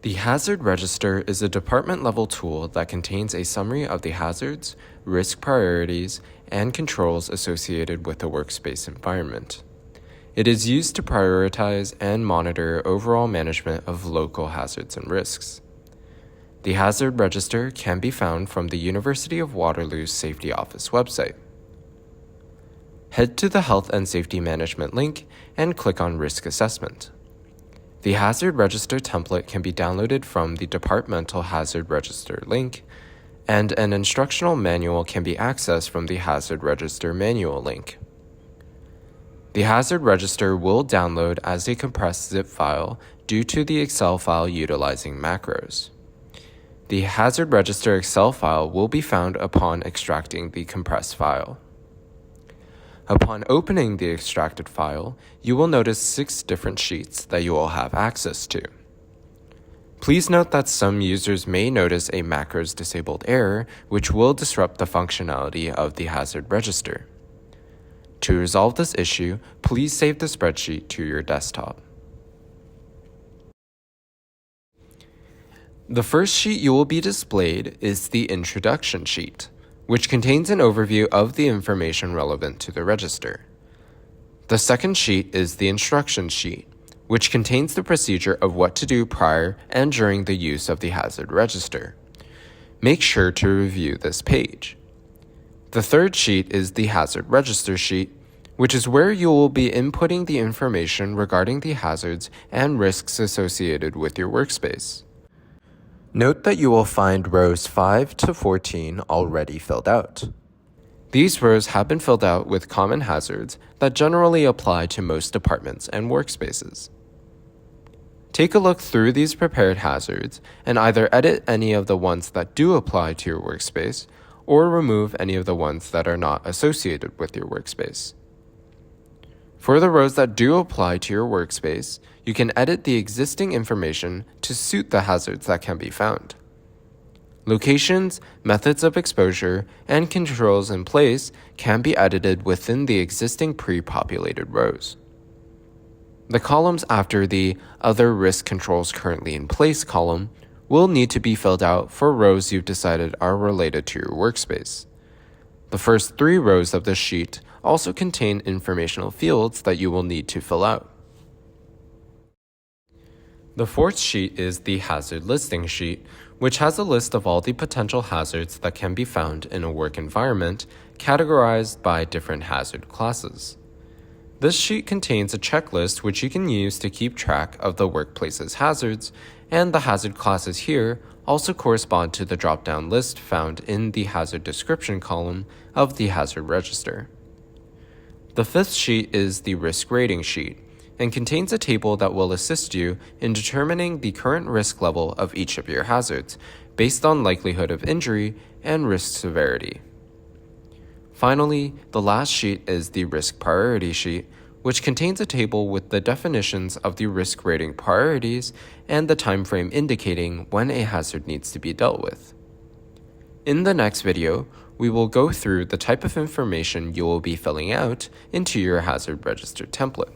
The Hazard Register is a department-level tool that contains a summary of the hazards, risk priorities, and controls associated with the workspace environment. It is used to prioritize and monitor overall management of local hazards and risks. The Hazard Register can be found from the University of Waterloo's Safety Office website. Head to the Health and Safety Management link and click on Risk Assessment. The Hazard Register template can be downloaded from the Departmental Hazard Register link, and an instructional manual can be accessed from the Hazard Register manual link. The Hazard Register will download as a compressed zip file due to the Excel file utilizing macros. The Hazard Register Excel file will be found upon extracting the compressed file. Upon opening the extracted file, you will notice 6 different sheets that you will have access to. Please note that some users may notice a macros disabled error, which will disrupt the functionality of the Hazard Register. To resolve this issue, please save the spreadsheet to your desktop. The first sheet you will be displayed is the Introduction sheet, which contains an overview of the information relevant to the register. The second sheet is the Instruction sheet, which contains the procedure of what to do prior and during the use of the Hazard Register. Make sure to review this page. The third sheet is the Hazard Register sheet, which is where you will be inputting the information regarding the hazards and risks associated with your workspace. Note that you will find rows 5 to 14 already filled out. These rows have been filled out with common hazards that generally apply to most departments and workspaces. Take a look through these prepared hazards and either edit any of the ones that do apply to your workspace or remove any of the ones that are not associated with your workspace. For the rows that do apply to your workspace, you can edit the existing information to suit the hazards that can be found. Locations, methods of exposure, and controls in place can be edited within the existing pre-populated rows. The columns after the Other Risk Controls Currently in Place column will need to be filled out for rows you've decided are related to your workspace. The first 3 rows of this sheet also contain informational fields that you will need to fill out. The fourth sheet is the Hazard Listing sheet, which has a list of all the potential hazards that can be found in a work environment, categorized by different hazard classes. This sheet contains a checklist which you can use to keep track of the workplace's hazards, and the hazard classes here also correspond to the drop-down list found in the Hazard Description column of the Hazard Register. The fifth sheet is the Risk Rating sheet, and contains a table that will assist you in determining the current risk level of each of your hazards, based on likelihood of injury and risk severity. Finally, the last sheet is the Risk Priority sheet, which contains a table with the definitions of the risk rating priorities and the time frame indicating when a hazard needs to be dealt with. In the next video, we will go through the type of information you will be filling out into your Hazard Register template.